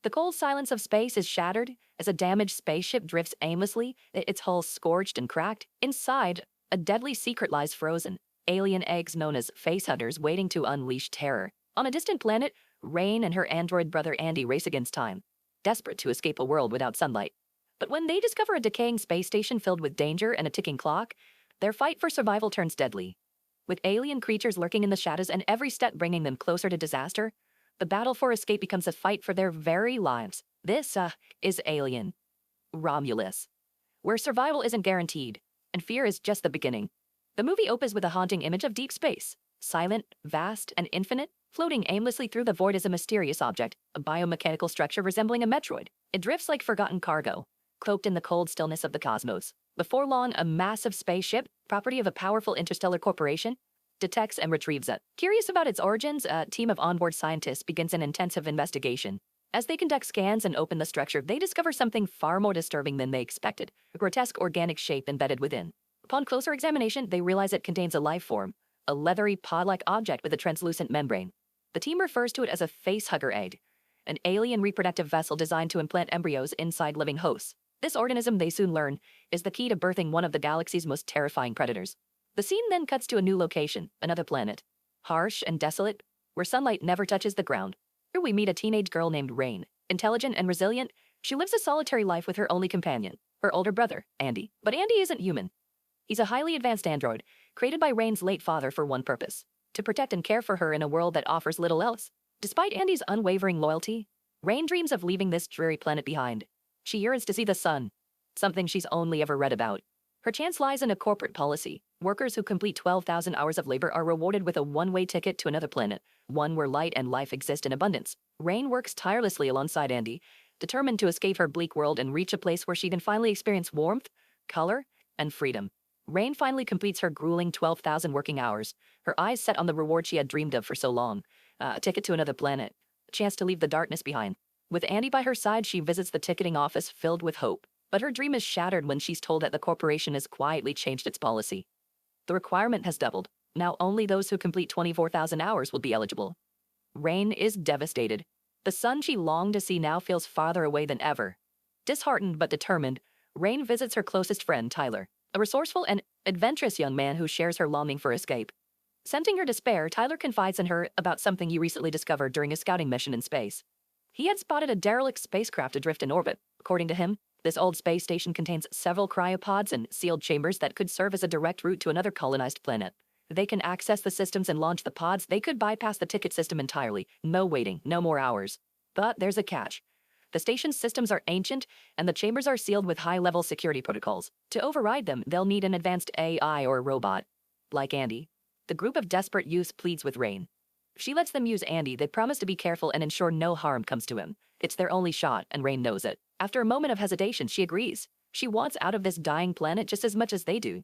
The cold silence of space is shattered as a damaged spaceship drifts aimlessly, its hull scorched and cracked. Inside, a deadly secret lies frozen, alien eggs known as facehunters waiting to unleash terror. On a distant planet, Rain and her android brother Andy race against time, desperate to escape a world without sunlight. But when they discover a decaying space station filled with danger and a ticking clock, their fight for survival turns deadly. With alien creatures lurking in the shadows and every step bringing them closer to disaster, the battle for escape becomes a fight for their very lives. This, is Alien. Romulus, where survival isn't guaranteed, and fear is just the beginning. The movie opens with a haunting image of deep space, silent, vast, and infinite. Floating aimlessly through the void is a mysterious object, a biomechanical structure resembling a Metroid. It drifts like forgotten cargo, cloaked in the cold stillness of the cosmos. Before long, a massive spaceship, property of a powerful interstellar corporation, detects and retrieves it. Curious about its origins, a team of onboard scientists begins an intensive investigation. As they conduct scans and open the structure, they discover something far more disturbing than they expected, a grotesque organic shape embedded within. Upon closer examination, they realize it contains a life form, a leathery pod-like object with a translucent membrane. The team refers to it as a facehugger egg, an alien reproductive vessel designed to implant embryos inside living hosts. This organism, they soon learn, is the key to birthing one of the galaxy's most terrifying predators. The scene then cuts to a new location, another planet, harsh and desolate, where sunlight never touches the ground. Here we meet a teenage girl named Rain. Intelligent and resilient, she lives a solitary life with her only companion, her older brother, Andy. But Andy isn't human. He's a highly advanced android, created by Rain's late father for one purpose: to protect and care for her in a world that offers little else. Despite Andy's unwavering loyalty, Rain dreams of leaving this dreary planet behind. She yearns to see the sun, something she's only ever read about. Her chance lies in a corporate policy. Workers who complete 12,000 hours of labor are rewarded with a one-way ticket to another planet, one where light and life exist in abundance. Rain works tirelessly alongside Andy, determined to escape her bleak world and reach a place where she can finally experience warmth, color, and freedom. Rain finally completes her grueling 12,000 working hours, her eyes set on the reward she had dreamed of for so long, a ticket to another planet, a chance to leave the darkness behind. With Andy by her side, she visits the ticketing office filled with hope. But her dream is shattered when she's told that the corporation has quietly changed its policy. The requirement has doubled. Now only those who complete 24,000 hours will be eligible. Rain is devastated. The sun she longed to see now feels farther away than ever. Disheartened but determined, Rain visits her closest friend, Tyler, a resourceful and adventurous young man who shares her longing for escape. Sensing her despair, Tyler confides in her about something he recently discovered during a scouting mission in space. He had spotted a derelict spacecraft adrift in orbit. According to him, this old space station contains several cryopods and sealed chambers that could serve as a direct route to another colonized planet. They can access the systems and launch the pods. They could bypass the ticket system entirely. No waiting, no more hours. But there's a catch. The station's systems are ancient, and the chambers are sealed with high-level security protocols. To override them, they'll need an advanced AI or robot. Like Andy, the group of desperate youths pleads with Rain. If she lets them use Andy, they promise to be careful and ensure no harm comes to him. It's their only shot, and Rain knows it. After a moment of hesitation, she agrees. She wants out of this dying planet just as much as they do.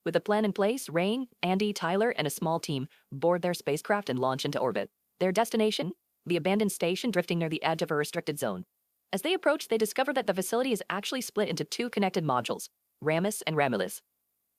With a plan in place, Rain, Andy, Tyler, and a small team board their spacecraft and launch into orbit. Their destination? The abandoned station drifting near the edge of a restricted zone. As they approach, they discover that the facility is actually split into two connected modules, Rammus and Romulus.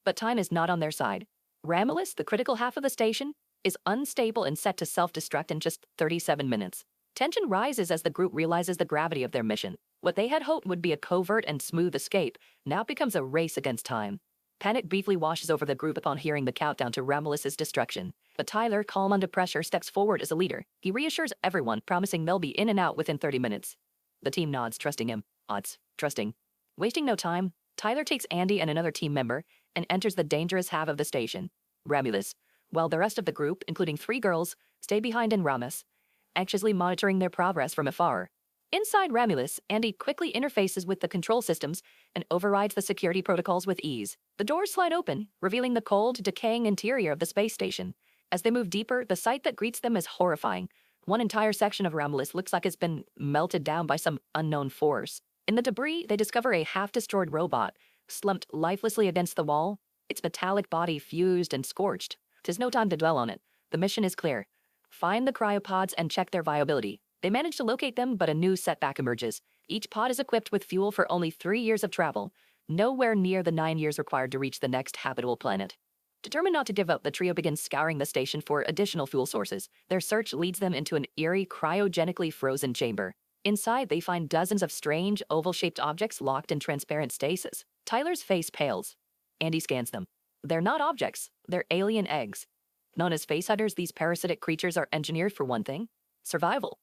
But time is not on their side. Romulus, the critical half of the station, is unstable and set to self-destruct in just 37 minutes. Tension rises as the group realizes the gravity of their mission. What they had hoped would be a covert and smooth escape now becomes a race against time. Panic briefly washes over the group upon hearing the countdown to Romulus's destruction. But Tyler, calm under pressure, steps forward as a leader. He reassures everyone, promising they'll be in and out within 30 minutes. The team nods, trusting him. Trusting. Wasting no time, Tyler takes Andy and another team member and enters the dangerous half of the station, Romulus, while the rest of the group, including 3 girls, stay behind in Rammus, anxiously monitoring their progress from afar. Inside Romulus, Andy quickly interfaces with the control systems and overrides the security protocols with ease. The doors slide open, revealing the cold, decaying interior of the space station. As they move deeper, the sight that greets them is horrifying. One entire section of Romulus looks like it's been melted down by some unknown force. In the debris, they discover a half-destroyed robot, slumped lifelessly against the wall, its metallic body fused and scorched. 'Tis no time to dwell on it. The mission is clear. Find the cryopods and check their viability. They manage to locate them, but a new setback emerges. Each pod is equipped with fuel for only 3 years of travel, nowhere near the 9 years required to reach the next habitable planet. Determined not to give up, the trio begins scouring the station for additional fuel sources. Their search leads them into an eerie, cryogenically frozen chamber. Inside, they find dozens of strange, oval-shaped objects locked in transparent stasis. Tyler's face pales. Andy scans them. They're not objects. They're alien eggs. Known as facehuggers, these parasitic creatures are engineered for one thing: survival.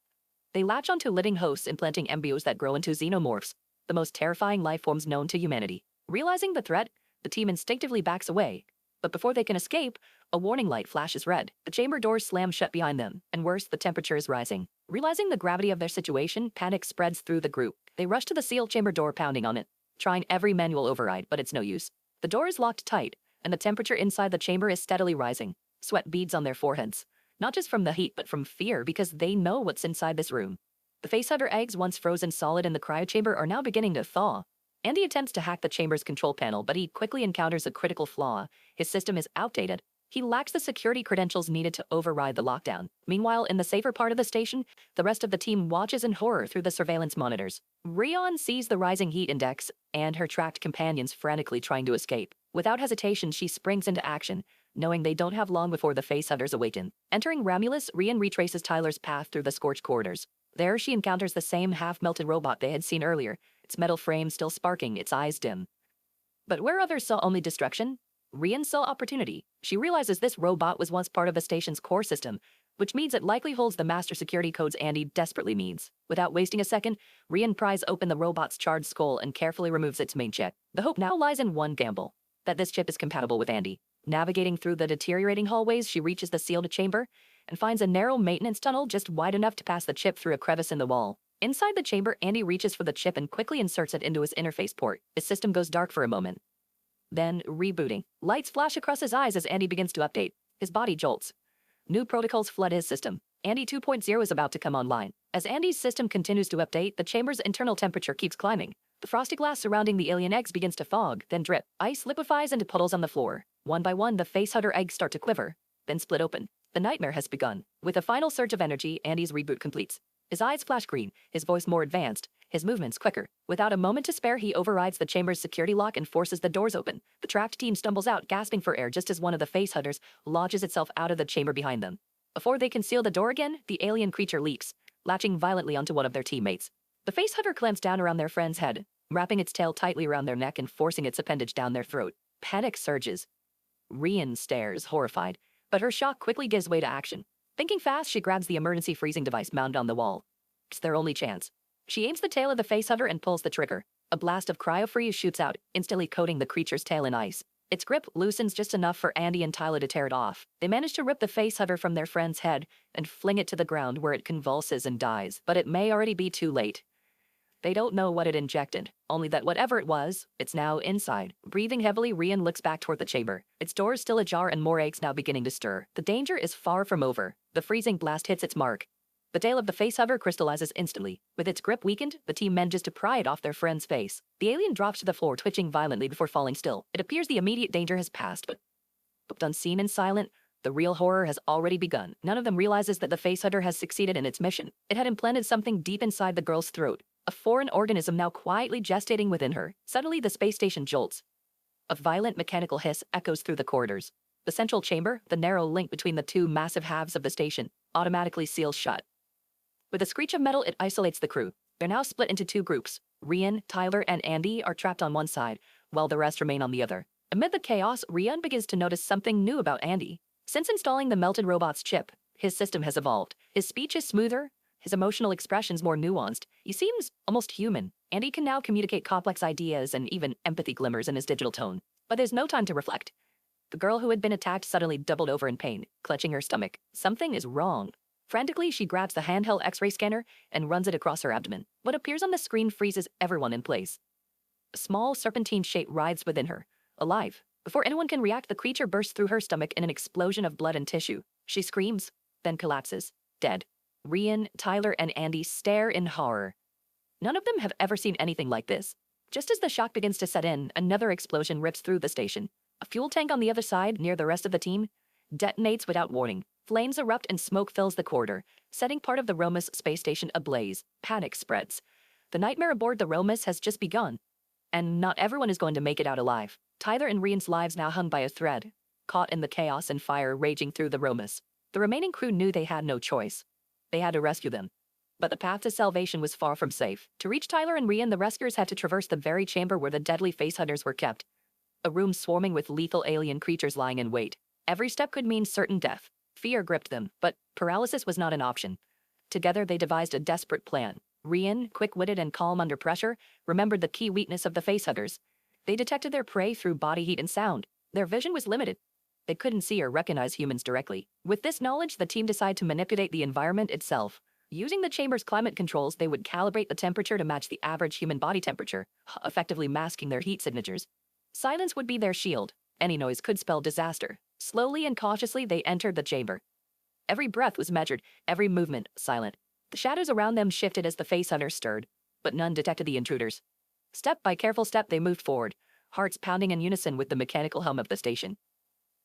They latch onto living hosts, implanting embryos that grow into xenomorphs, the most terrifying life forms known to humanity. Realizing the threat, the team instinctively backs away. But before they can escape, a warning light flashes red. The chamber doors slam shut behind them, and worse, the temperature is rising. Realizing the gravity of their situation, panic spreads through the group. They rush to the sealed chamber door, pounding on it, trying every manual override, but it's no use. The door is locked tight, and the temperature inside the chamber is steadily rising. Sweat beads on their foreheads, not just from the heat, but from fear, because they know what's inside this room. The facehugger eggs, once frozen solid in the cryochamber, are now beginning to thaw. Andy attempts to hack the chamber's control panel, but he quickly encounters a critical flaw. His system is outdated. He lacks the security credentials needed to override the lockdown. Meanwhile, in the safer part of the station, the rest of the team watches in horror through the surveillance monitors. Rion sees the rising heat index and her tracked companions frantically trying to escape. Without hesitation, she springs into action, knowing they don't have long before the facehuggers awaken. Entering Romulus, Rion retraces Tyler's path through the scorched corridors. There, she encounters the same half-melted robot they had seen earlier, its metal frame still sparking, its eyes dim. But where others saw only destruction, Rion saw opportunity. She realizes this robot was once part of the station's core system, which means it likely holds the master security codes Andy desperately needs. Without wasting a second, Rion pries open the robot's charred skull and carefully removes its main chip. The hope now lies in one gamble: that this chip is compatible with Andy. Navigating through the deteriorating hallways, she reaches the sealed chamber and finds a narrow maintenance tunnel just wide enough to pass the chip through a crevice in the wall. Inside the chamber, Andy reaches for the chip and quickly inserts it into his interface port. His system goes dark for a moment. Then, rebooting. Lights flash across his eyes as Andy begins to update. His body jolts. New protocols flood his system. Andy 2.0 is about to come online. As Andy's system continues to update, the chamber's internal temperature keeps climbing. The frosty glass surrounding the alien eggs begins to fog, then drip. Ice liquefies into puddles on the floor. One by one, the facehugger eggs start to quiver, then split open. The nightmare has begun. With a final surge of energy, Andy's reboot completes. His eyes flash green, his voice more advanced, his movements quicker. Without a moment to spare, he overrides the chamber's security lock and forces the doors open. The trapped team stumbles out, gasping for air, just as one of the facehuggers launches itself out of the chamber behind them. Before they can seal the door again, the alien creature leaps, latching violently onto one of their teammates. The facehugger clamps down around their friend's head, wrapping its tail tightly around their neck and forcing its appendage down their throat. Panic surges. Rion stares, horrified, but her shock quickly gives way to action. Thinking fast, she grabs the emergency freezing device mounted on the wall. It's their only chance. She aims the tail of the facehugger and pulls the trigger. A blast of cryo-freeze shoots out, instantly coating the creature's tail in ice. Its grip loosens just enough for Andy and Tyler to tear it off. They manage to rip the facehugger from their friend's head and fling it to the ground, where it convulses and dies. But it may already be too late. They don't know what it injected, only that whatever it was, it's now inside. Breathing heavily, Rion looks back toward the chamber. Its door is still ajar and more eggs now beginning to stir. The danger is far from over. The freezing blast hits its mark. The tail of the facehugger crystallizes instantly. With its grip weakened, the team manages to pry it off their friend's face. The alien drops to the floor, twitching violently before falling still. It appears the immediate danger has passed, but unseen and silent, the real horror has already begun. None of them realizes that the facehugger has succeeded in its mission. It had implanted something deep inside the girl's throat, a foreign organism now quietly gestating within her. Suddenly, the space station jolts. A violent mechanical hiss echoes through the corridors. The central chamber, the narrow link between the two massive halves of the station, automatically seals shut. With a screech of metal, it isolates the crew. They're now split into two groups. Rion, Tyler, and Andy are trapped on one side, while the rest remain on the other. Amid the chaos, Rion begins to notice something new about Andy. Since installing the melted robot's chip, his system has evolved. His speech is smoother, his emotional expressions more nuanced. He seems almost human. Andy can now communicate complex ideas and even empathy glimmers in his digital tone. But there's no time to reflect. The girl who had been attacked suddenly doubled over in pain, clutching her stomach. Something is wrong. Frantically, she grabs the handheld X-ray scanner and runs it across her abdomen. What appears on the screen freezes everyone in place. A small serpentine shape writhes within her, alive. Before anyone can react, the creature bursts through her stomach in an explosion of blood and tissue. She screams, then collapses, dead. Rion, Tyler, and Andy stare in horror. None of them have ever seen anything like this. Just as the shock begins to set in, another explosion rips through the station. A fuel tank on the other side, near the rest of the team, detonates without warning. Flames erupt and smoke fills the corridor, setting part of the Romus space station ablaze. Panic spreads. The nightmare aboard the Romus has just begun, and not everyone is going to make it out alive. Tyler and Rion's lives now hung by a thread. caught in the chaos and fire raging through the Romus. The remaining crew knew they had no choice. They had to rescue them. But the path to salvation was far from safe. To reach Tyler and Rian, the rescuers had to traverse the very chamber where the deadly facehunters were kept. A room swarming with lethal alien creatures lying in wait. Every step could mean certain death. Fear gripped them, but paralysis was not an option. Together they devised a desperate plan. Rian, quick-witted and calm under pressure, remembered the key weakness of the facehunters. They detected their prey through body heat and sound. Their vision was limited. They couldn't see or recognize humans directly. With this knowledge, the team decided to manipulate the environment itself. Using the chamber's climate controls, they would calibrate the temperature to match the average human body temperature, effectively masking their heat signatures. Silence would be their shield. Any noise could spell disaster. Slowly and cautiously, they entered the chamber. Every breath was measured, every movement silent. The shadows around them shifted as the facehunters stirred, but none detected the intruders. Step by careful step, they moved forward, hearts pounding in unison with the mechanical hum of the station.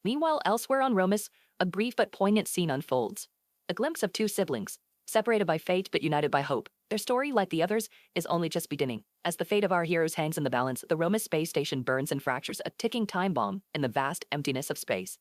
Meanwhile, elsewhere on Romus, a brief but poignant scene unfolds. A glimpse of two siblings, separated by fate but united by hope. Their story, like the others, is only just beginning. As the fate of our heroes hangs in the balance, the Romus space station burns and fractures, a ticking time bomb in the vast emptiness of space.